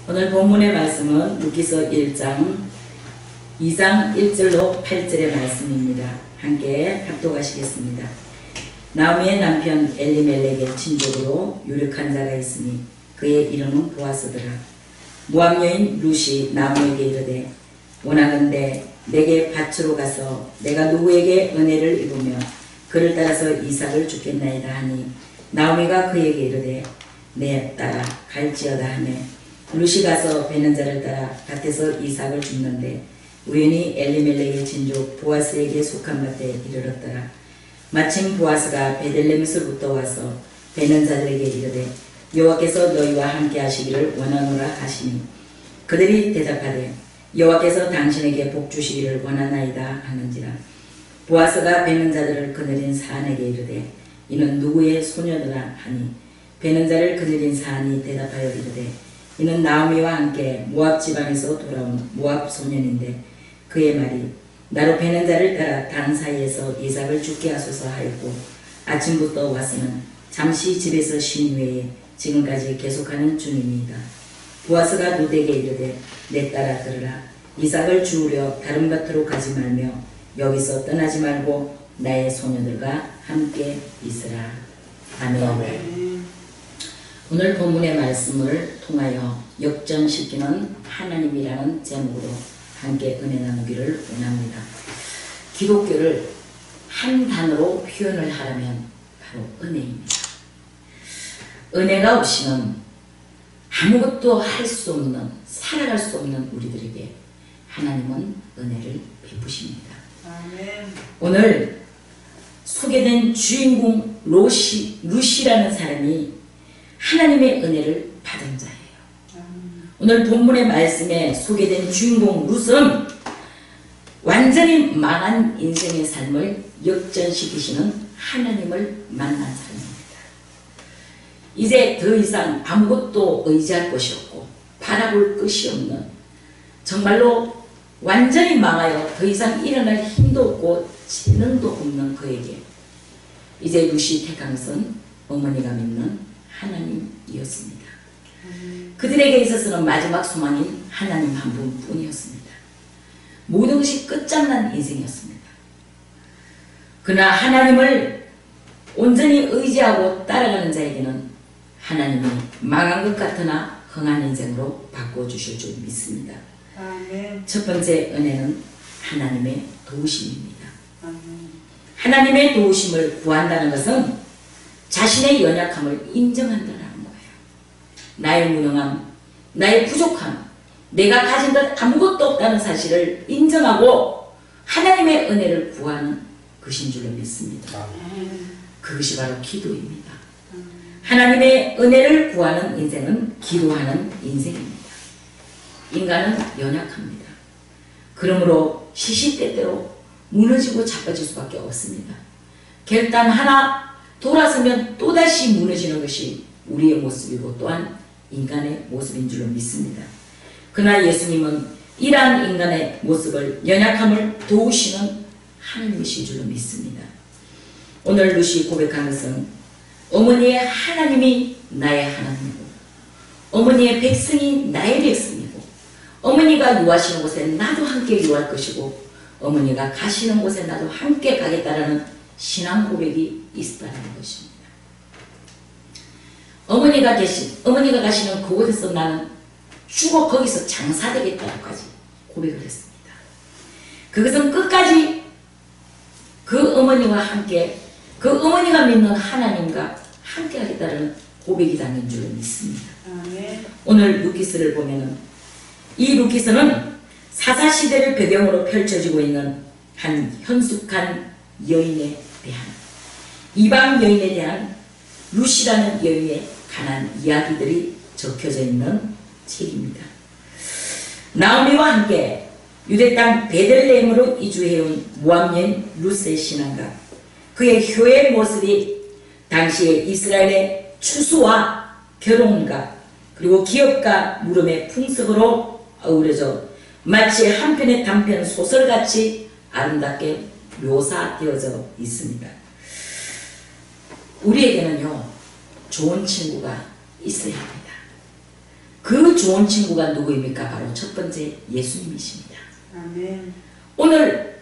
오늘 본문의 말씀은 루키서 1장 2장 1절로 8절의 말씀입니다. 함께 합독하시겠습니다. 나오미의 남편 엘리멜렉의 친족으로 유력한 자가 있으니 그의 이름은 보아스더라. 모압 여인 룻이 나오미에게 이르되 원하건대 내게 밭으로 가서 내가 누구에게 은혜를 입으며 그를 따라서 이삭을 주겠나이다 하니 나오미가 그에게 이르되 내 딸아 갈지어다 하며 룻이 가서 베는 자를 따라 밭에서 이삭을 줍는데 우연히 엘리멜렉의 친족 보아스에게 속한 밭에 이르렀더라. 마침 보아스가 베들레헴에서부터 와서 베는 자들에게 이르되 여호와께서 너희와 함께 하시기를 원하노라 하시니 그들이 대답하되 여호와께서 당신에게 복 주시기를 원하나이다 하는지라. 보아스가 베는 자들을 그늘인 사안에게 이르되 이는 누구의 소녀더라 하니 베는 자를 그늘인 사안이 대답하여 이르되 이는 나오미와 함께 모압 지방에서 돌아온 모압 소년인데 그의 말이 나로 베는 자를 따라 단 사이에서 이삭을 죽게 하소서 하였고 아침부터 와서는 잠시 집에서 쉰 후에 지금까지 계속하는 중입니다. 보아스가 룻에게 이르되 내 딸아 들으라. 이삭을 주우려 다른 밭으로 가지 말며 여기서 떠나지 말고 나의 소녀들과 함께 있으라. 아멘. 아멘. 오늘 본문의 말씀을 통하여 역전시키는 하나님이라는 제목으로 함께 은혜 나누기를 원합니다. 기독교를 한 단어로 표현을 하려면 바로 은혜입니다. 은혜가 없이는 아무것도 할 수 없는, 살아갈 수 없는 우리들에게 하나님은 은혜를 베푸십니다. 아멘. 오늘 소개된 주인공 룻이라는 사람이 하나님의 은혜를 받은 자예요. 오늘 본문의 말씀에 소개된 주인공 룻은 완전히 망한 인생의 삶을 역전시키시는 하나님을 만난 사람입니다. 이제 더 이상 아무것도 의지할 것이 없고 바라볼 것이 없는, 정말로 완전히 망하여 더 이상 일어날 힘도 없고 재능도 없는 그에게 이제 룻이 택한 것은 어머니가 믿는 하나님이었습니다. 그들에게 있어서는 마지막 소망인 하나님 한 분뿐이었습니다. 모든 것이 끝장난 인생이었습니다. 그러나 하나님을 온전히 의지하고 따라가는 자에게는 하나님이 망한 것 같으나 흥한 인생으로 바꿔주실 줄 믿습니다. 아멘. 첫 번째 은혜는 하나님의 도우심입니다. 아멘. 하나님의 도우심을 구한다는 것은 자신의 연약함을 인정한다는 거예요. 나의 무능함, 나의 부족함, 내가 가진 것 아무것도 없다는 사실을 인정하고 하나님의 은혜를 구하는 것인 줄로 믿습니다. 그것이 바로 기도입니다. 하나님의 은혜를 구하는 인생은 기도하는 인생입니다. 인간은 연약합니다. 그러므로 시시때때로 무너지고 자빠질 수밖에 없습니다. 결단 하나 돌아서면 또다시 무너지는 것이 우리의 모습이고 또한 인간의 모습인 줄로 믿습니다. 그러나 예수님은 이러한 인간의 모습을, 연약함을 도우시는 하나님이신 줄로 믿습니다. 오늘 룻이 고백한 것은 어머니의 하나님이 나의 하나님이고 어머니의 백성이 나의 백성이고 어머니가 유하시는 곳에 나도 함께 유할 것이고 어머니가 가시는 곳에 나도 함께 가겠다라는 신앙 고백이 있었다는 것입니다. 어머니가 가시는 그곳에서 나는 죽어 거기서 장사되겠다고까지 고백을 했습니다. 그것은 끝까지 그 어머니와 함께, 그 어머니가 믿는 하나님과 함께 하겠다는 고백이 담긴 줄로 믿습니다. 아멘. 오늘 루키스를 보면은 이 루키스는 사사시대를 배경으로 펼쳐지고 있는 한 현숙한 여인에 대한, 이방 여인에 대한 룻이라는 여인의 가난 이야기들이 적혀져 있는 책입니다. 나오미와 함께 유대 땅 베들레헴으로 이주해온 모압 여인 룻의 신앙과 그의 효의 모습이 당시의 이스라엘의 추수와 결혼과 그리고 기업과 물음의 풍습으로 어우러져 마치 한편의 단편 소설같이 아름답게 묘사되어져 있습니다. 우리에게는요, 좋은 친구가 있어야 합니다. 그 좋은 친구가 누구입니까? 바로 첫 번째 예수님이십니다. 아멘. 오늘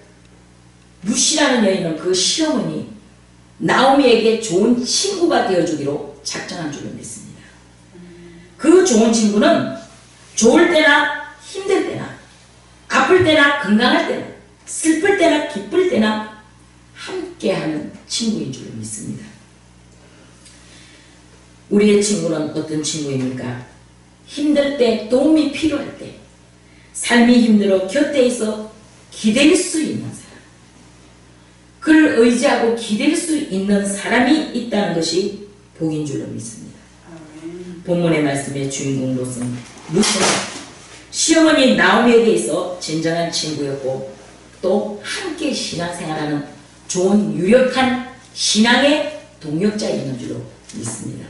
루시라는 여인은 그 시어머니 나오미에게 좋은 친구가 되어주기로 작정한 줄로 믿습니다. 그 좋은 친구는 좋을 때나 힘들 때나 아플 때나 건강할 때나 슬플 때나 기쁠 때나 함께하는 친구인 줄로 믿습니다. 우리의 친구는 어떤 친구입니까? 힘들 때, 도움이 필요할 때, 삶이 힘들어 곁에 있어 기댈 수 있는 사람, 그를 의지하고 기댈 수 있는 사람이 있다는 것이 복인 줄로 믿습니다. 본문의 말씀의 주인공 롯은 시어머니 나오미에게 있어 진정한 친구였고 또 함께 신앙생활하는 좋은 유력한 신앙의 동역자에 있는 줄로 믿습니다.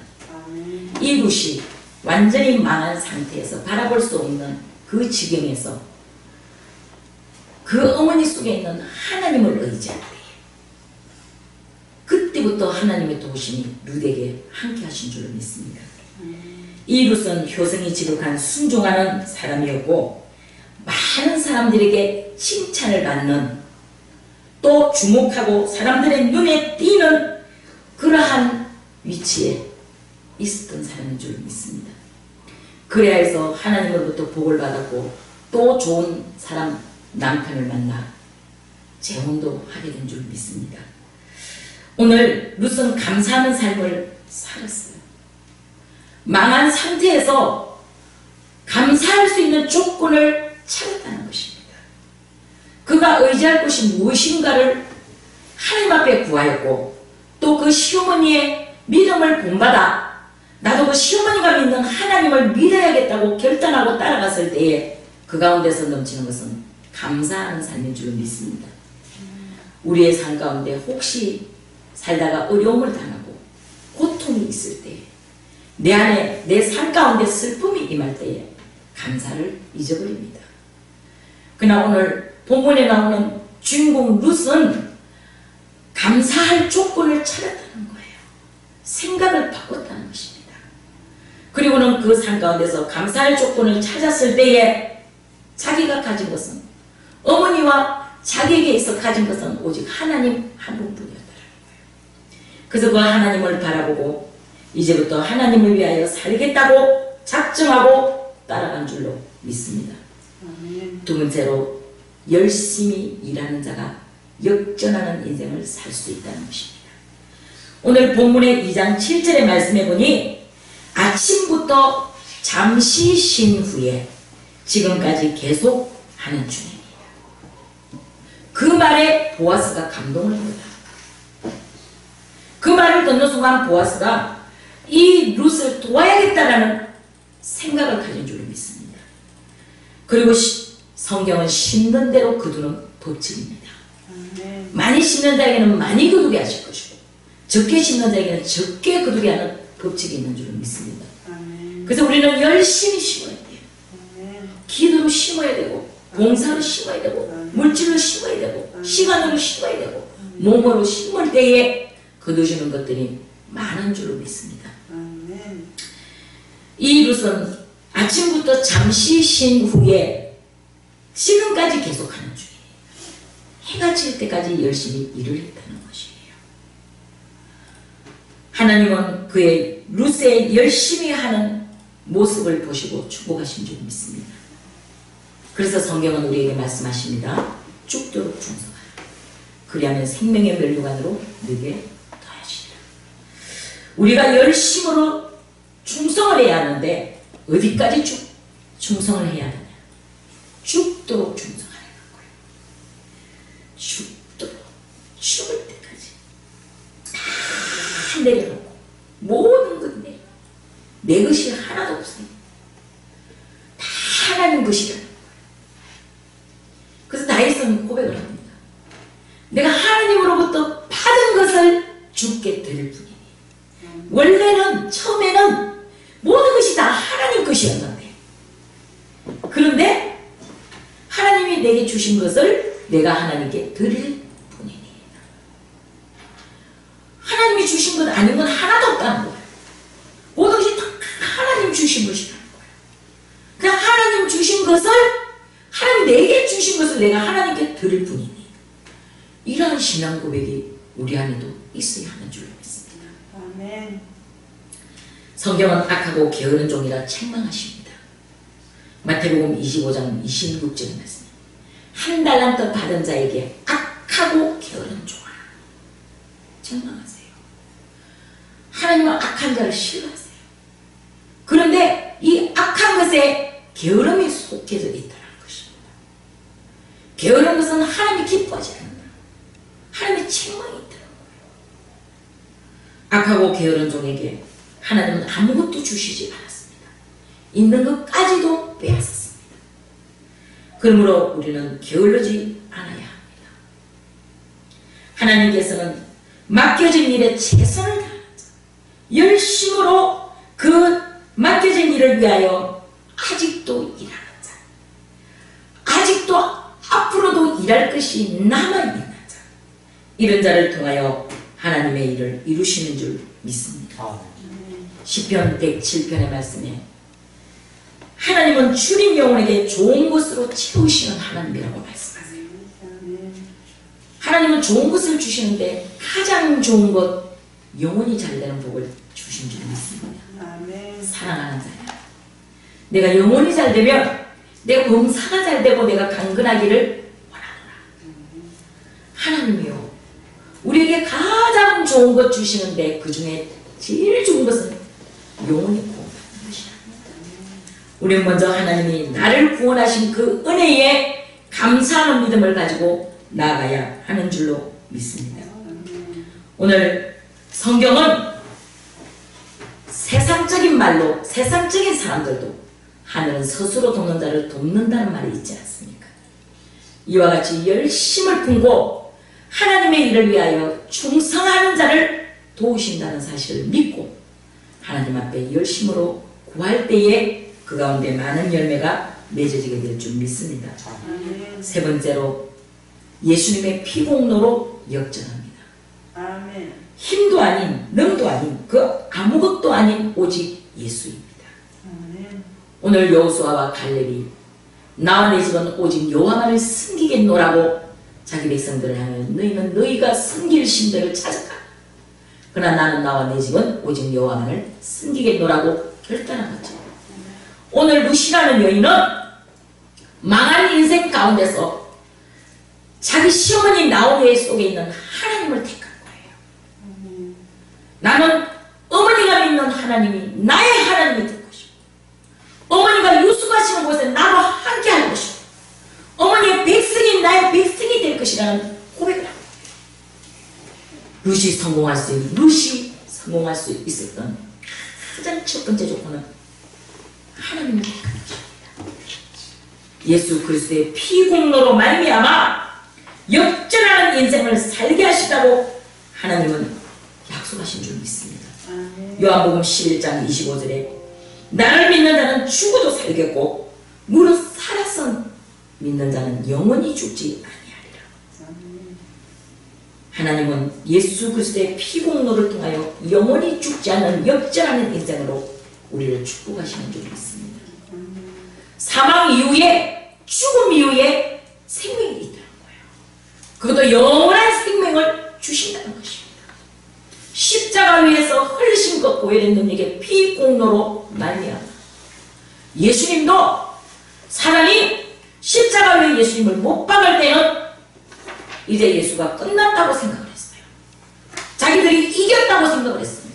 이 롯이 완전히 망한 상태에서 바라볼 수 없는 그 지경에서 그 어머니 속에 있는 하나님을 의지할 때에 그때부터 하나님의 도우심이 룻에게 함께 하신 줄로 믿습니다. 이 룻은 효성이 지극한 순종하는 사람이었고 많은 사람들에게 칭찬을 받는 또 주목하고 사람들의 눈에 띄는 그러한 위치에 있었던 사람인 줄 믿습니다. 그래야 해서 하나님으로부터 복을 받았고 또 좋은 사람 남편을 만나 재혼도 하게 된 줄 믿습니다. 오늘 룻은 감사하는 삶을 살았어요. 망한 상태에서 감사할 수 있는 조건을 찾았다는 것입니다. 그가 의지할 것이 무엇인가를 하나님 앞에 구하였고 또 그 시어머니의 믿음을 본받아 나도 그 시어머니가 믿는 하나님을 믿어야겠다고 결단하고 따라갔을 때에 그 가운데서 넘치는 것은 감사하는 삶인 줄 믿습니다. 우리의 삶 가운데 혹시 살다가 어려움을 당하고 고통이 있을 때 내 안에 내 삶 가운데 슬픔이 임할 때에 감사를 잊어버립니다. 그러나 오늘 본문에 나오는 주인공 룻은 감사할 조건을 찾았다는 거예요. 생각을 바꿨다는 것입니다. 그리고는 그 삶 가운데서 감사할 조건을 찾았을 때에 자기가 가진 것은 어머니와 자기에게 있어 가진 것은 오직 하나님 한 분뿐이었다는 거예요. 그래서 그 하나님을 바라보고 이제부터 하나님을 위하여 살겠다고 작정하고 따라간 줄로 믿습니다. 두 번째로 열심히 일하는 자가 역전하는 인생을 살 수 있다는 것입니다. 오늘 본문의 2장 7절의 말씀해 보니 아침부터 잠시 쉰 후에 지금까지 계속 하는 중입니다. 그 말에 보아스가 감동을 합니다. 그 말을 듣는 순간 보아스가 이 룻을 도와야겠다라는 생각을 가진 줄로 믿습니다. 그리고 성경은 심는 대로 거두는 법칙입니다. 많이 심는 자에게는 많이 거두게 하실 것이고 적게 심는 자에게는 적게 거두게 하는 법칙이 있는 줄로 믿습니다. 그래서 우리는 열심히 심어야 돼요. 기도로 심어야 되고 봉사로 심어야 되고 물질로 심어야 되고 시간으로 심어야 되고 몸으로 심을 때에 거두시는 것들이 많은 줄로 믿습니다. 이 룻은 아침부터 잠시 쉰 후에 지금까지 계속하는 중이에요. 해가 질 때까지 열심히 일을 했다는 것이에요. 하나님은 그의 룻의 열심히 하는 모습을 보시고 축복하신 줄 믿습니다. 그래서 성경은 우리에게 말씀하십니다. 죽도록 충성하라. 그리하면 생명의 멸류관으로 너에게 더하시리라. 우리가 열심으로 충성을 해야 하는데 어디까지 충성을 해야 되냐? 죽도록 충성하라는 거예요. 죽도록, 죽을 때까지 다 내려놓고 모든 것 내 것이 하나도 없어요. 다 하나님 것이라는 거예요. 그래서 다윗은 고백을 합니다. 내가 하나님으로부터 받은 것을 주께 드릴 뿐이니 원래는 처음에는 모든 것이 다 하나님 것이었는데 그런데 하나님이 내게 주신 것을 내가 하나님께 드릴 뿐이니 하나님이 주신 것 아닌 건 하나도 없다는 거예요. 모든 것이 다 하나님 주신 것이라는 거예요. 것을 하나님 내게 주신 것을 내가 하나님께 드릴 뿐이니 이러한 신앙 고백이 우리 안에도 있어야 하는 줄로 믿습니다. 아멘. 성경은 악하고 게으른 종이라 책망하십니다. 마태복음 25장 26절의 말씀. 한 달란트 받은 자에게 악하고 게으른 종아 책망하세요. 하나님은 악한 자를 싫어하세요. 그런데 이 악한 것에 게으름이 속해져 있다는 것입니다. 게으른 것은 하나님이 기뻐하지 않는다. 하나님의 책망이 있다는 거예요. 악하고 게으른 종에게 하나님은 아무것도 주시지 않았습니다. 있는 것까지도 빼앗았습니다. 그러므로 우리는 게을르지 않아야 합니다. 하나님께서는 맡겨진 일에 최선을 다하는 자, 열심으로 그 맡겨진 일을 위하여 아직도 일하는 자, 아직도 앞으로도 일할 것이 남아있는 자, 이런 자를 통하여 하나님의 일을 이루시는 줄 믿습니다. 시편 107편의 말씀에 하나님은 주님 영혼에게 좋은 것으로 채우시는 하나님이라고 말씀하세요. 하나님은 좋은 것을 주시는데 가장 좋은 것, 영혼이 잘되는 복을 주신 줄 믿습니다. 사랑하는 자야, 내가 영혼이 잘되면 내가 봉사가 잘되고 내가 강건하기를 원하노라. 하나님이요, 우리에게 가장 좋은 것 주시는데 그 중에 제일 좋은 것은 영혼이 구원받는 것이야. 우리는 먼저 하나님이 나를 구원하신 그 은혜에 감사하는 믿음을 가지고 나아가야 하는 줄로 믿습니다. 오늘 성경은 세상적인 말로 세상적인 사람들도 하늘은 스스로 돕는 자를 돕는다는 말이 있지 않습니까? 이와 같이 열심을 품고 하나님의 일을 위하여 충성하는 자를 도우신다는 사실을 믿고 하나님 앞에 열심으로 구할 때에 그 가운데 많은 열매가 맺어지게 될 줄 믿습니다. 세 번째로 예수님의 피공로로 역전합니다. 힘도 아닌 능도 아닌 그 아무것도 아닌 오직 예수입니다. 오늘 여호수아와 갈렙이 나와 내 집은 오직 여호와만을 섬기겠노라고 자기 백성들을 향해 너희는 너희가 섬길 신들을 찾아가, 그러나 나는 나와 내 집은 오직 여호와만을 섬기겠노라고 결단한 거죠. 오늘 루시라는 여인은 망한 인생 가운데서 자기 시어머니 나오미의 속에 있는 하나님을 택한 거예요. 나는 어머니가 믿는 하나님이 나의 하나님이 될 것이고, 어머니가 유숙하시는 곳에 나와 함께 할 것이고, 어머니의 백성이 나의 백성이 될 것이라는 고백을 합니다. 루시 성공할 수 있었던 가장 첫 번째 조건은 하나님을 택한 것입니다. 예수 그리스도의 피공로로 말미암아 역전하는 인생을 살게 하시다고 하나님은 약속하신 줄 믿습니다. 요한복음 11장 25절에 나를 믿는 자는 죽어도 살겠고 무릇 살아서 믿는 자는 영원히 죽지 아니하리라. 하나님은 예수 그리스도의 피공로를 통하여 영원히 죽지 않는 역전하는 인생으로 우리를 축복하시는 줄 믿습니다. 사망 이후에, 죽음 이후에 생명이 있다는 거예요. 그것도 영원한 생명을 주신다는 것입니다. 십자가 위에서 흘리신 것 보혈의 능력의 피공로로 말미암아 예수님도 사람이 십자가 위에 예수님을 못 박을 때는 이제 예수가 끝났다고 생각을 했어요. 자기들이 이겼다고 생각을 했습니다.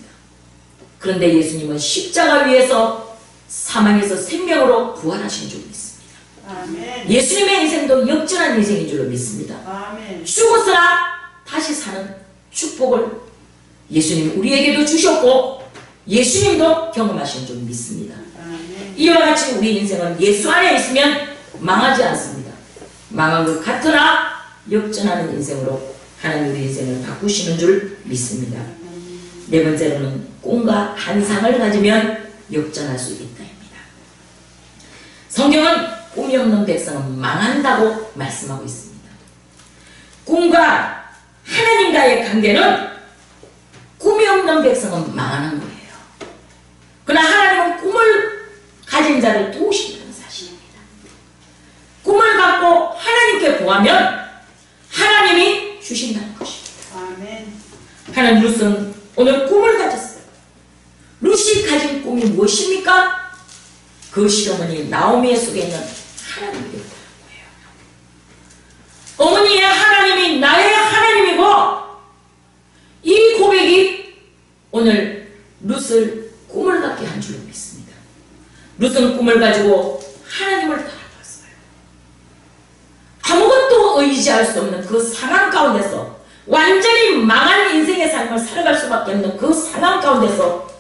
그런데 예수님은 십자가 위에서 사망에서 생명으로 부활하신 줄 믿습니다. 아멘. 예수님의 인생도 역전한 인생인 줄로 믿습니다. 아멘. 죽었으나 다시 사는 축복을 예수님 우리에게도 주셨고 예수님도 경험하신 줄 믿습니다. 아멘. 이와 같이 우리 인생은 예수 안에 있으면 망하지 않습니다. 망한 것 같으나 역전하는 인생으로 하나님 우리 인생을 바꾸시는 줄 믿습니다. 네 번째로는 꿈과 환상을 가지면 역전할 수 있다입니다. 성경은 꿈이 없는 백성은 망한다고 말씀하고 있습니다. 꿈과 하나님과의 관계는 꿈이 없는 백성은 망하는 거예요. 그러나 하나님은 꿈을 가진 자를 도우신다는 사실입니다. 그 시어머니 나오미의 속에 있는 하나님이었다는 거예요. 어머니의 하나님이 나의 하나님이고, 이 고백이 오늘 룻을 꿈을 갖게 한 줄로 믿습니다. 룻은 꿈을 가지고 하나님을 따라갔어요. 아무것도 의지할 수 없는 그 상황 가운데서, 완전히 망한 인생의 삶을 살아갈 수밖에 없는 그 상황 가운데서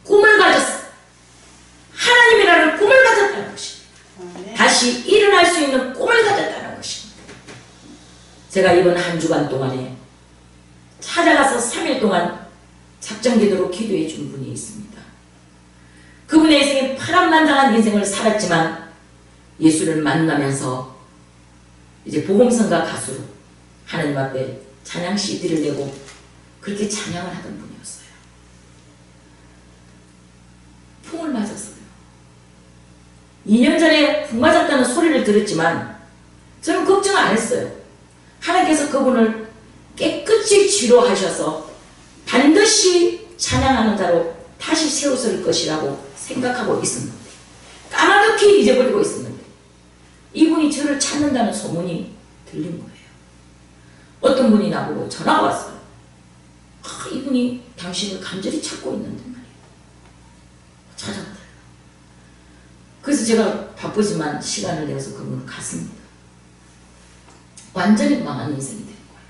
꿈을 가졌어요. 하나님이라는 꿈을 가졌다는 것입니다. 다시 일어날 수 있는 꿈을 가졌다는 것입니다. 제가 이번 한 주간 동안에 찾아가서 3일 동안 작정기도로 기도해 준 분이 있습니다. 그분의 인생이 파란만장한 인생을 살았지만 예수를 만나면서 이제 복음성가 가수로 하나님 앞에 찬양 CD를 내고 그렇게 찬양을 하던 분이었어요. 풍을 맞았어요. 2년 전에 풍 맞았다는 소리를 들었지만 저는 걱정 안 했어요. 하나님께서 그분을 깨끗이 치료하셔서 반드시 찬양하는 자로 다시 세우실 것이라고 생각하고 있었는데, 까마득히 잊어버리고 있었는데, 이분이 저를 찾는다는 소문이 들린 거예요. 어떤 분이 나보고 전화가 왔어요. 이분이 당신을 간절히 찾고 있는데 말이에요. 찾아왔다. 그래서 제가 바쁘지만 시간을 내서 그분을 갔습니다. 완전히 망한 인생이 된 거예요.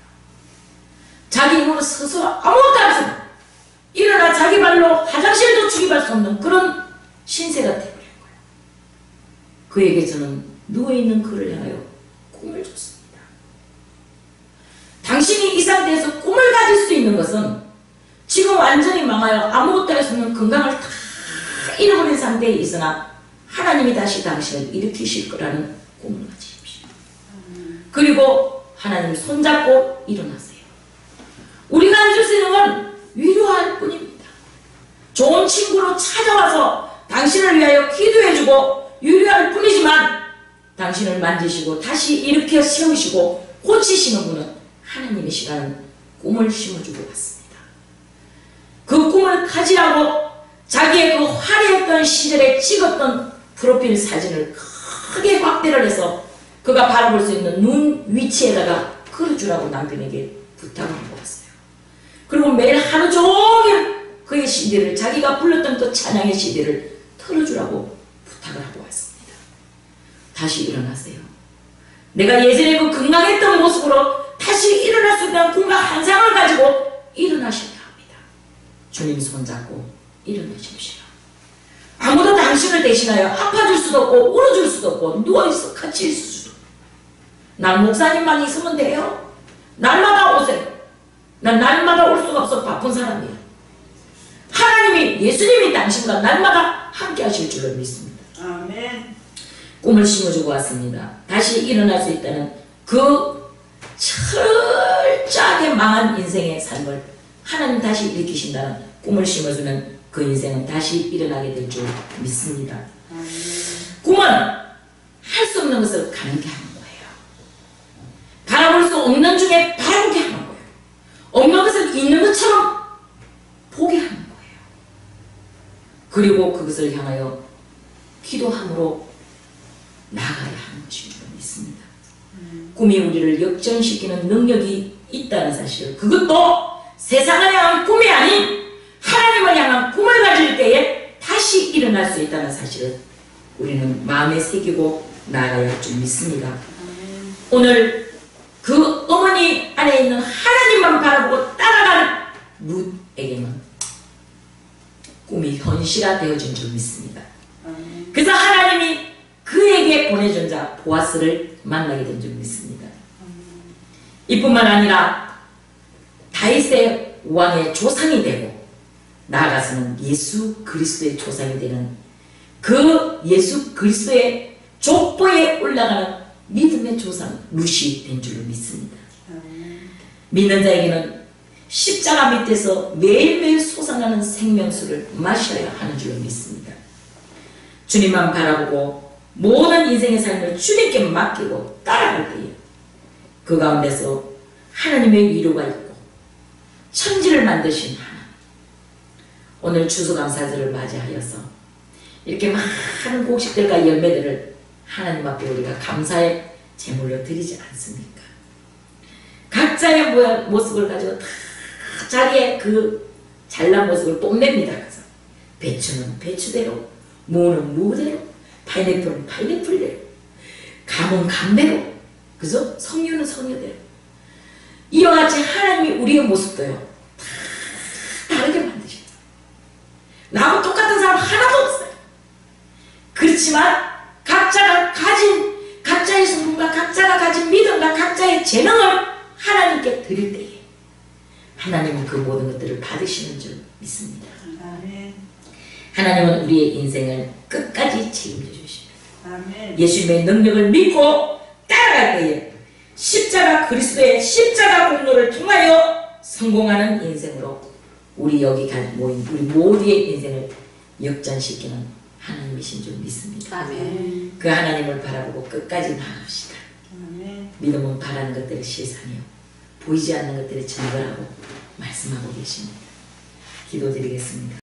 자기 힘으로 스스로 아무것도 안 했어요. 일어나 자기 발로 화장실도 출입할 수 없는 그런 신세가 되어버린 거예요. 그에게 저는 누워있는 그를 향하여 꿈을 줬습니다. 당신이 이 상태에서 꿈을 가질 수 있는 것은 지금 완전히 망하여 아무것도 할 수 없는 건강을 다 잃어버린 상태에 있으나 하나님이 다시 당신을 일으키실 거라는 꿈을 가지십시오. 그리고 하나님 손잡고 일어나세요. 우리가 해줄 수 있는 건 위로할 뿐입니다. 좋은 친구로 찾아와서 당신을 위하여 기도해주고 위로할 뿐이지만 당신을 만지시고 다시 일으켜 세우시고 고치시는 분은 하나님이시라는 꿈을 심어주고 왔습니다. 그 꿈을 가지라고 자기의 그 화려했던 시절에 찍었던 프로필 사진을 크게 확대를 해서 그가 바라볼 수 있는 눈 위치에다가 걸어주라고 남편에게 부탁을 하고 왔어요. 그리고 매일 하루 종일 그의 CD를, 자기가 불렀던 그 찬양의 CD를 틀어주라고 부탁을 하고 왔습니다. 다시 일어나세요. 내가 예전에 그 건강했던 모습으로 다시 일어날 수 있는 꿈과 환상을 가지고 일어나셔야 합니다. 주님 손잡고 일어나십시오. 아무도 당신을 대신하여 아파줄 수도 없고 울어줄 수도 없고 누워있어 같이 있을 수도 없고, 난 목사님만 있으면 돼요. 날마다 오세요. 난 날마다 올 수가 없어. 바쁜 사람이에요. 하나님이, 예수님이 당신과 날마다 함께 하실 줄을 믿습니다. 아멘. 꿈을 심어주고 왔습니다. 다시 일어날 수 있다는 그 철저하게 망한 인생의 삶을 하나님 다시 일으키신다는 꿈을 심어주는 그 인생은 다시 일어나게 될 줄 믿습니다. 꿈은 할 수 없는 것을 가능케 하는 거예요. 바라볼 수 없는 중에 바라보게 하는 거예요. 없는 것을 있는 것처럼 보게 하는 거예요. 그리고 그것을 향하여 기도함으로 나아가야 하는 것인 줄 믿습니다. 꿈이 우리를 역전시키는 능력이 있다는 사실, 그것도 세상을 향한 꿈이 아닌 하나님을 향한 꿈을 가질 때에 다시 일어날 수 있다는 사실을 우리는 마음에 새기고 나아가야 할 줄 믿습니다. 오늘 그 어머니 안에 있는 하나님만 바라보고 따라가는 룻에게는 꿈이 현실화되어진 줄 믿습니다. 그래서 하나님이 그에게 보내준 자 보아스를 만나게 된 줄 믿습니다. 이뿐만 아니라 다윗의 왕의 조상이 되고 나아가서는 예수 그리스도의 조상이 되는 그 예수 그리스도의 족보에 올라가는 믿음의 조상 룻이 된 줄로 믿습니다. 믿는 자에게는 십자가 밑에서 매일매일 솟아나는 생명수를 마셔야 하는 줄로 믿습니다. 주님만 바라보고 모든 인생의 삶을 주님께 맡기고 따라갈 때에 그 가운데서 하나님의 위로가 있고 천지를 만드신 하나님, 오늘 추수감사절을 맞이하여서 이렇게 많은 곡식들과 열매들을 하나님 앞에 우리가 감사의 제물로 드리지 않습니까? 각자의 모습을 가지고 다 자기의 그 잘난 모습을 뽐냅니다. 그래서 배추는 배추대로, 무는 무대로, 파인애플은 파인애플대로, 감은 감대로, 그죠? 석류는 석류대로. 이와 같이 하나님이 우리의 모습도요 다 다르게 만드셨어요. 나하고 똑같은 사람 하나도 없어요. 그렇지만 각자가 가진 각자의 성품과 각자가 가진 믿음과 각자의 재능을 하나님께 드릴 때에 하나님은 그 모든 것들을 받으시는 줄 믿습니다. 아멘. 하나님은 우리의 인생을 끝까지 책임져 주십니다. 아멘. 예수님의 능력을 믿고 따라갈 때에 십자가 그리스도의 십자가 공로를 통하여 성공하는 인생으로 우리 여기 모인 우리 모두의 인생을 역전시키는 하나님이신 줄 믿습니다. 아멘. 그 하나님을 바라보고 끝까지 나아갑시다. 아멘. 믿음은 바라는 것들을 실상이요 보이지 않는 것들을 증거하고 말씀하고 계십니다. 기도드리겠습니다.